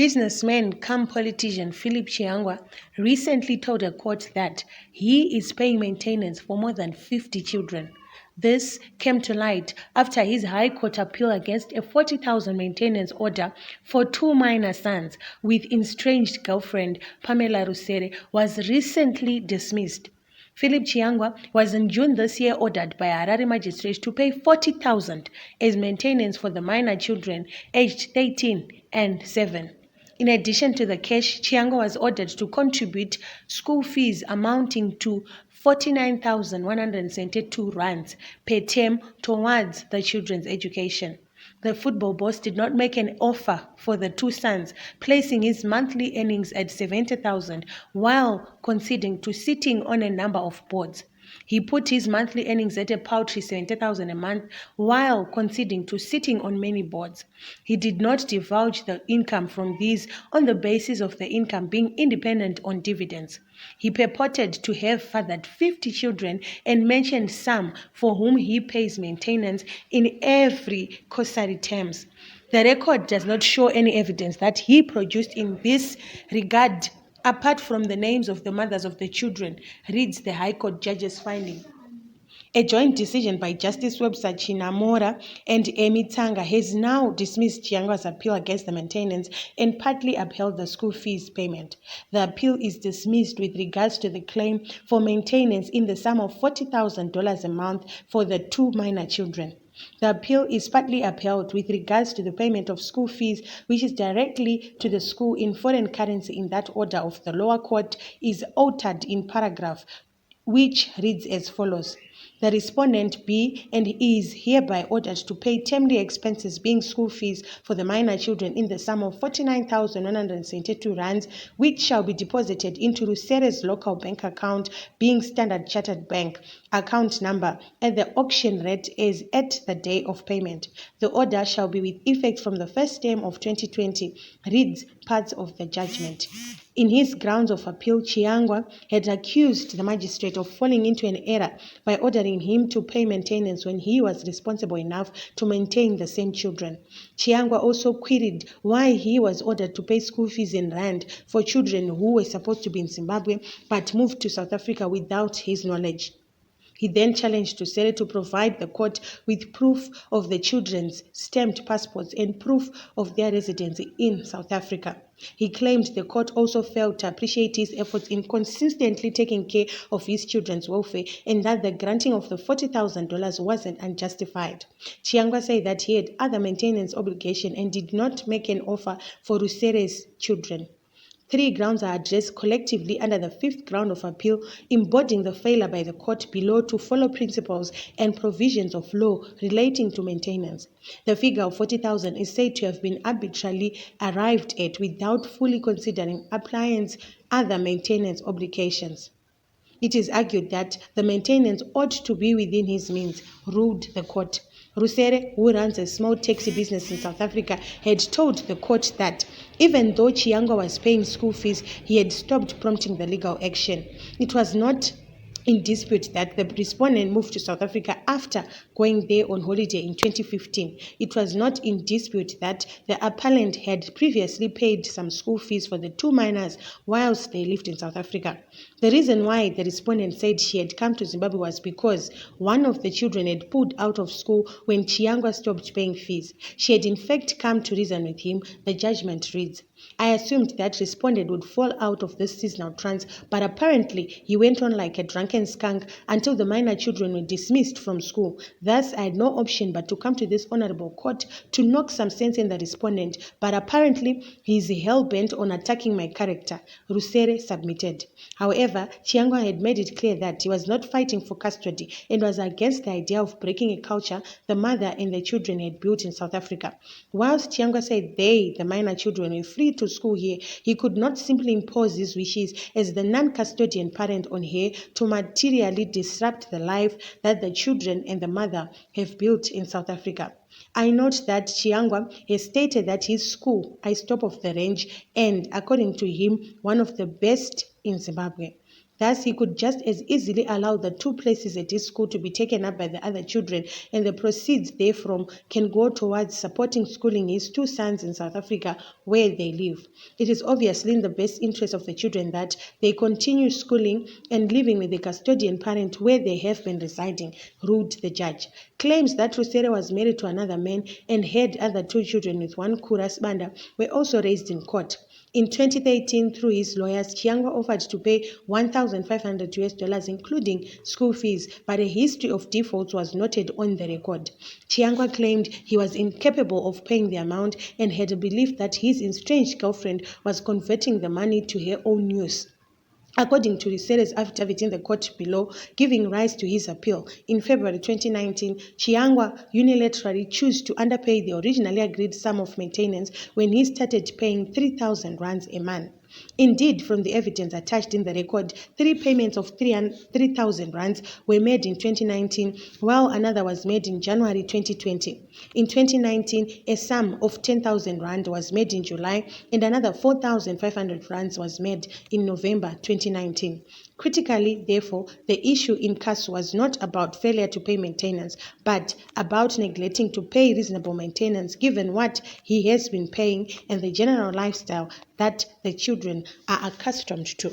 Businessman come politician Phillip Chiyangwa recently told a court that he is paying maintenance for more than 50 children. This came to light after his High Court appeal against a 40,000 maintenance order for two minor sons with estranged girlfriend Pamela Rusere was recently dismissed. Phillip Chiyangwa was in June this year ordered by Harare magistrates to pay 40,000 as maintenance for the minor children aged 13 and 7. In addition to the cash, Chiyangwa was ordered to contribute school fees amounting to 49,172 rands per term towards the children's education. The football boss did not make an offer for the two sons, placing his monthly earnings at 70,000 while conceding to sitting on a number of boards. He put his monthly earnings at a paltry 70,000 a month while conceding to sitting on many boards. He did not divulge the income from these on the basis of the income being independent on dividends. He purported to have fathered 50 children and mentioned some for whom he pays maintenance in every cursory terms. The record does not show any evidence that he produced in this regard apart from the names of the mothers of the children, reads the High Court judge's finding. A joint decision by Justice Webster Chinamora and Amy Tanga has now dismissed Chiyangwa's appeal against the maintenance and partly upheld the school fees payment. The appeal is dismissed with regards to the claim for maintenance in the sum of $40,000 a month for the two minor children. The appeal is partly upheld with regards to the payment of school fees, which is directly to the school in foreign currency in that order of the lower court is altered in paragraph, which reads as follows. The respondent B and is hereby ordered to pay termly expenses being school fees for the minor children in the sum of 49,172 rands, which shall be deposited into Rusere's local bank account being Standard Chartered Bank, account number, at the auction rate as at the day of payment. The order shall be with effect from the first term of 2020, reads parts of the judgment. In his grounds of appeal, Chiyangwa had accused the magistrate of falling into an error by ordering him to pay maintenance when he was responsible enough to maintain the same children. Chiyangwa also queried why he was ordered to pay school fees in rand for children who were supposed to be in Zimbabwe but moved to South Africa without his knowledge. He then challenged Rusere to provide the court with proof of the children's stamped passports and proof of their residence in South Africa. He claimed the court also failed to appreciate his efforts in consistently taking care of his children's welfare and that the granting of the $40,000 wasn't unjustified. Chiyangwa said that he had other maintenance obligations and did not make an offer for Rusere's children. Three grounds are addressed collectively under the fifth ground of appeal, embodying the failure by the court below to follow principles and provisions of law relating to maintenance. The figure of 40,000 is said to have been arbitrarily arrived at without fully considering appliance other maintenance obligations. It is argued that the maintenance ought to be within his means, ruled the court. Rusere, who runs a small taxi business in South Africa, had told the court that even though Chiyangwa was paying school fees, he had stopped prompting the legal action. It was not in dispute that the respondent moved to South Africa after going there on holiday in 2015. It was not in dispute that the appellant had previously paid some school fees for the two minors whilst they lived in South Africa. The reason why the respondent said she had come to Zimbabwe was because one of the children had pulled out of school when Chiyangwa stopped paying fees. She had in fact come to reason with him, the judgment reads. I assumed that respondent would fall out of this seasonal trance, but apparently he went on like a drunken skunk until the minor children were dismissed from school. Thus, I had no option but to come to this honorable court to knock some sense in the respondent, but apparently he is hell-bent on attacking my character, Rusere submitted. However, Chiyangwa had made it clear that he was not fighting for custody and was against the idea of breaking a culture the mother and the children had built in South Africa. Whilst Chiyangwa said they, the minor children, were free to school here, he could not simply impose his wishes as the non-custodian parent on her to materially disrupt the life that the children and the mother have built in South Africa. I note that Chiyangwa has stated that his school is top of the range and, according to him, one of the best in Zimbabwe. Thus, he could just as easily allow the 2 places at his school to be taken up by the other children, and the proceeds therefrom can go towards supporting schooling his 2 sons in South Africa where they live. It is obviously in the best interest of the children that they continue schooling and living with the custodian parent where they have been residing, ruled the judge. Claims that Rusere was married to another man and had other 2 children with one Kuras Banda were also raised in court. In 2013, through his lawyers, Chiyangwa offered to pay $1,500 including school fees, but a history of defaults was noted on the record. Chiyangwa claimed he was incapable of paying the amount and had a belief that his estranged girlfriend was converting the money to her own use. According to Risere's affidavit in the court below, giving rise to his appeal, in February 2019, Chiyangwa unilaterally chose to underpay the originally agreed sum of maintenance when he started paying 3,000 rands a month. Indeed, from the evidence attached in the record, 3 payments of 3,000 rands were made in 2019, while another was made in January 2020. In 2019, a sum of 10,000 rand was made in July, and another 4,500 rands was made in November 2019. Critically, therefore, the issue in case was not about failure to pay maintenance, but about neglecting to pay reasonable maintenance given what he has been paying and the general lifestyle that the children are accustomed to.